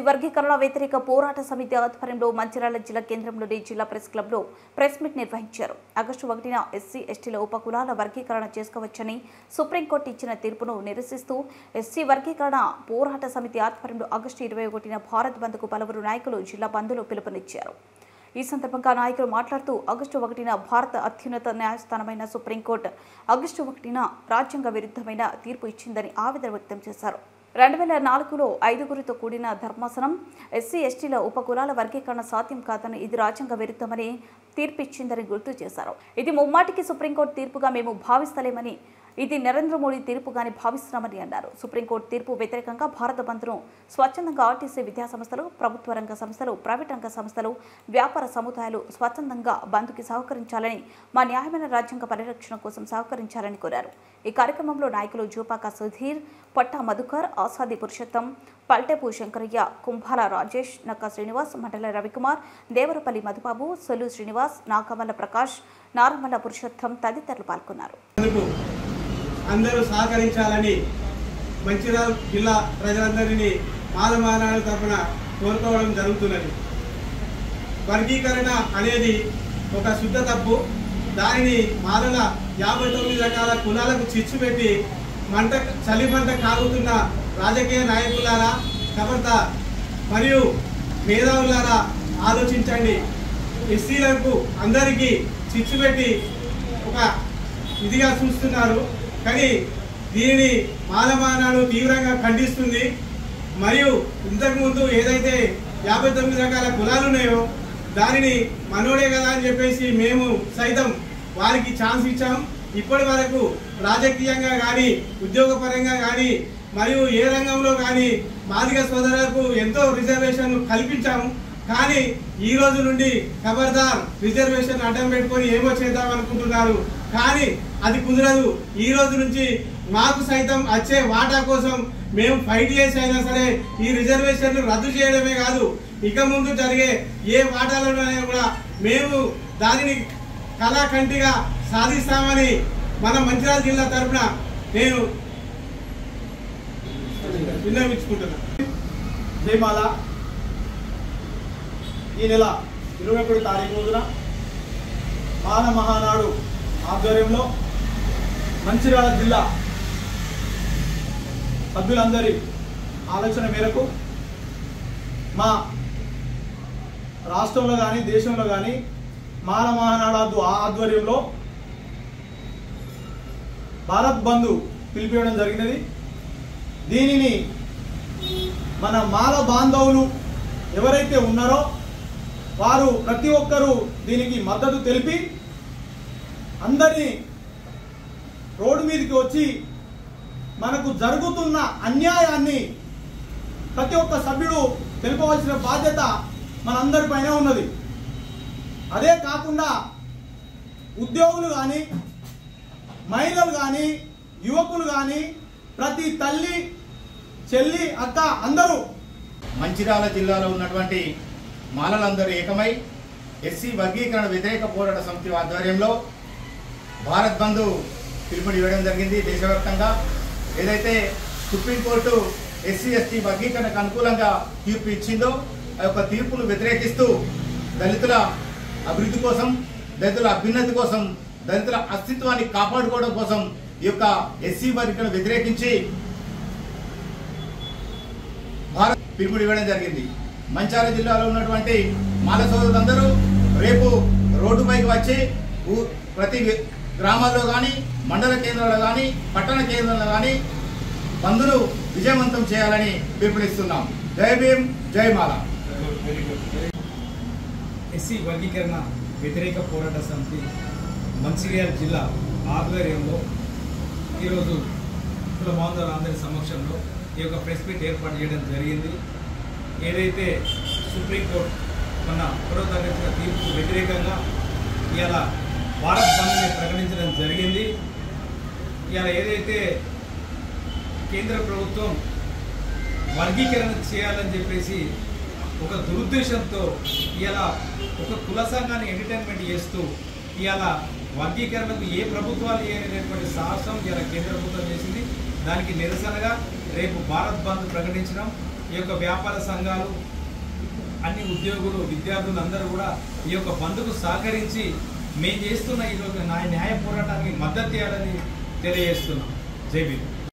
SC వర్గీకరణ వ్యతిరేక పోరాట సమితి ఆధ్వర్యంలో మంచిర్యాల జిల్లా కేంద్రంలోని జిల్లా ప్రెస్ క్లబ్లో ప్రెస్ మీట్ నిర్వహించారు. ఆగస్టు 1న ఎస్సీ ఎస్టీల ఉపకులాల వర్గీకరణ చేసుకోవచ్చని సుప్రీంకోర్టు ఇచ్చిన తీర్పును నిరసిస్తూ ఎస్సీ వర్గీకరణ పోరాట సమితి ఆధ్వర్యంలో ఆగస్టు 21న భారత్ బంద్కు పలువురు నాయకులు జిల్లా బంద్లో పిలుపునిచ్చారు. ఈ సందర్భంగా నాయకులు మాట్లాడుతూ ఆగస్టు 1న భారత అత్యున్నత న్యాయస్థానమైన సుప్రీంకోర్టు ఆగస్టు 1న రాజ్యాంగ విరుద్ధమైన తీర్పు ఇచ్చిందని ఆవేదన వ్యక్తం చేశారు. 2004లో 5గురితో కూడిన ధర్మాసనం ఎస్సీ ఎస్టీల ఉపకులాల వర్గీకరణ సాధ్యం కాదని ఇది రాజ్యాంగ విరుద్ధమని తీర్పిచ్చిందని గుర్తు చేశారు. ఇది ముమ్మాటికి సుప్రీంకోర్టు తీర్పుగా మేము భావిస్తలేమని, ఇది నరేంద్ర మోడీ తీర్పుగానే భావిస్తున్నామని అన్నారు. సుప్రీంకోర్టు తీర్పు వ్యతిరేకంగా భారత బంద్ను స్వచ్ఛందంగా ఆర్టీసీ విద్యా సంస్థలు, ప్రభుత్వ రంగ సంస్థలు, ప్రైవేట్ రంగ సంస్థలు, వ్యాపార సముదాయాలు స్వచ్ఛందంగా బంద్కి సహకరించాలని, మా న్యాయమైన రాజ్యాంగ పరిరక్షణ కోసం సహకరించాలని కోరారు. ఈ కార్యక్రమంలో నాయకులు జూపాక సుధీర్, పట్టా మధుకర్, ఆసాది పురుషోత్తం, పల్టేపు శంకరయ్య, కుంభాల రాజేష్, నక్క శ్రీనివాస్, మండల రవికుమార్, దేవరపల్లి మధుబాబు, సొల్లు శ్రీనివాస్, నాగమల్ల ప్రకాష్, నారమల్ల పురుషోత్తం తదితరులు పాల్గొన్నారు. అందరూ సహకరించాలని మంచిర్యాల జిల్లా ప్రజలందరినీ మాలమానాల తరఫున కోరుకోవడం జరుగుతున్నది. వర్గీకరణ అనేది ఒక శుద్ధ తప్పు. దానిని మాలల 59 రకాల కులాలకు చిచ్చు పెట్టి చలిమంట కాగుతున్న రాజకీయ నాయకులారా, ఖబర్దార్ మరియు మేధావులారా ఆలోచించండి. ఎస్సీలకు అందరికీ చిచ్చు పెట్టి ఒక ఇదిగా చూస్తున్నారు. కానీ దీనిని మాలమానాలు తీవ్రంగా ఖండిస్తుంది. మరియు ఇంతకుముందు ఏదైతే 59 రకాల కులాలు ఉన్నాయో దానిని మనోడే కదా అని చెప్పేసి మేము సైతం వారికి ఛాన్స్ ఇచ్చాం. ఇప్పటి వరకు రాజకీయంగా కానీ, ఉద్యోగపరంగా కానీ, మరియు ఏ రంగంలో కానీ మాదిగ సోదరులకు ఎంతో రిజర్వేషన్ కల్పించాము. కానీ ఈ రోజు నుండి ఖబర్దార్ రిజర్వేషన్ అడ్డం పెట్టుకొని ఏమో చేద్దాం అనుకుంటున్నారు. కానీ అది కుదరదు. ఈ రోజు నుంచి మాకు సైతం వచ్చే వాటా కోసం మేము ఫైట్ చేసి అయినా సరే ఈ రిజర్వేషన్లు రద్దు చేయడమే కాదు, ఇక ముందు జరిగే ఏ వాటాలలోనైనా కూడా మేము దానిని కళాకంటిగా సాధిస్తామని మన మంచిర్యాల జిల్లా తరఫున నేను విన్నవించుకుంటున్నాను. జయమాల ఈ నెల 21 తారీఖు రోజున మాల మహానాడు ఆధ్వర్యంలో మంచిర్యాల జిల్లా సభ్యులందరి ఆలోచన మేరకు మా రాష్ట్రంలో కానీ దేశంలో కానీ మాల మహానాడు ఆధ్వర్యంలో భారత్ బంద్ పిలిపివ్వడం జరిగినది. దీనిని మన మాల బాంధవులు ఎవరైతే ఉన్నారో వారు ప్రతి ఒక్కరూ దీనికి మద్దతు తెలిపి అందరినీ రోడ్డు మీదకి వచ్చి మనకు జరుగుతున్న అన్యాయాన్ని ప్రతి ఒక్క సభ్యుడు తెలుపవలసిన బాధ్యత మనందరిపైన ఉన్నది. అదే కాకుండా ఉద్యోగులు కానీ, మహిళలు కానీ, యువకులు కానీ, ప్రతి తల్లి, చెల్లి, అక్క అందరూ మంచిర్యాల జిల్లాలో ఉన్నటువంటి మాలలందరూ ఏకమై ఎస్సీ వర్గీకరణ వ్యతిరేక పోరాట సమితి ఆధ్వర్యంలో భారత్ బంద్ పిలుపునివ్వడం జరిగింది. దేశవ్యాప్తంగా ఏదైతే సుప్రీంకోర్టు ఎస్సీ ఎస్టీ వర్గీకరణకు అనుకూలంగా తీర్పు ఇచ్చిందో ఆ యొక్క తీర్పును వ్యతిరేకిస్తూ దళితుల అభివృద్ధి కోసం, దళితుల అభ్యున్నతి కోసం, దళితుల అస్తిత్వాన్ని కాపాడుకోవడం కోసం ఈ యొక్క ఎస్సీ వర్గీకరణ వ్యతిరేకించి భారత్ పిలుపునివ్వడం జరిగింది. మంచిర్యాల జిల్లాలో ఉన్నటువంటి మాల సోదరులందరూ రేపు రోడ్డుపైకి వచ్చి ప్రతి గ్రామాల్లో కానీ, మండల కేంద్రాల్లో కానీ, పట్టణ కేంద్రాల్లో కానీ బంద్ను విజయవంతం చేయాలని పిలుపునిస్తున్నాం. జై భీమ్, జై మాల. ఎస్సీ వర్గీకరణ వ్యతిరేక పోరాట సమితి మంచిర్యాల జిల్లా ఆధ్వర్యంలో ఈరోజు కుల బాంధవులందరి సమక్షంలో ఈ యొక్క ప్రెస్ మీట్ ఏర్పాటు చేయడం జరిగింది. ఏదైతే సుప్రీంకోర్టు మన పురోగతించిన తీర్పుకు వ్యతిరేకంగా ఇవాళ భారత్ బంద్ని ప్రకటించడం జరిగింది. ఇవాళ ఏదైతే కేంద్ర ప్రభుత్వం వర్గీకరణ చేయాలని చెప్పేసి ఒక దురుద్దేశంతో ఇవాళ ఒక కుల సంఘాన్ని ఎంటర్టైన్మెంట్ చేస్తూ ఇవాళ వర్గీకరణకు ఏ ప్రభుత్వాలు చేయలేనటువంటి సాహసం ఇలా కేంద్ర ప్రభుత్వం చేసింది. దానికి నిరసనగా రేపు భారత్ బంద్ ప్రకటించడం. ఈ యొక్క వ్యాపార సంఘాలు, అన్ని ఉద్యోగులు, విద్యార్థులు అందరూ కూడా ఈ యొక్క బంద్కు సహకరించి మేము చేస్తున్న ఈరోజు న్యాయ పోరాటానికి మద్దతు చేయాలని తెలియజేస్తున్నాం. జై భీమ్.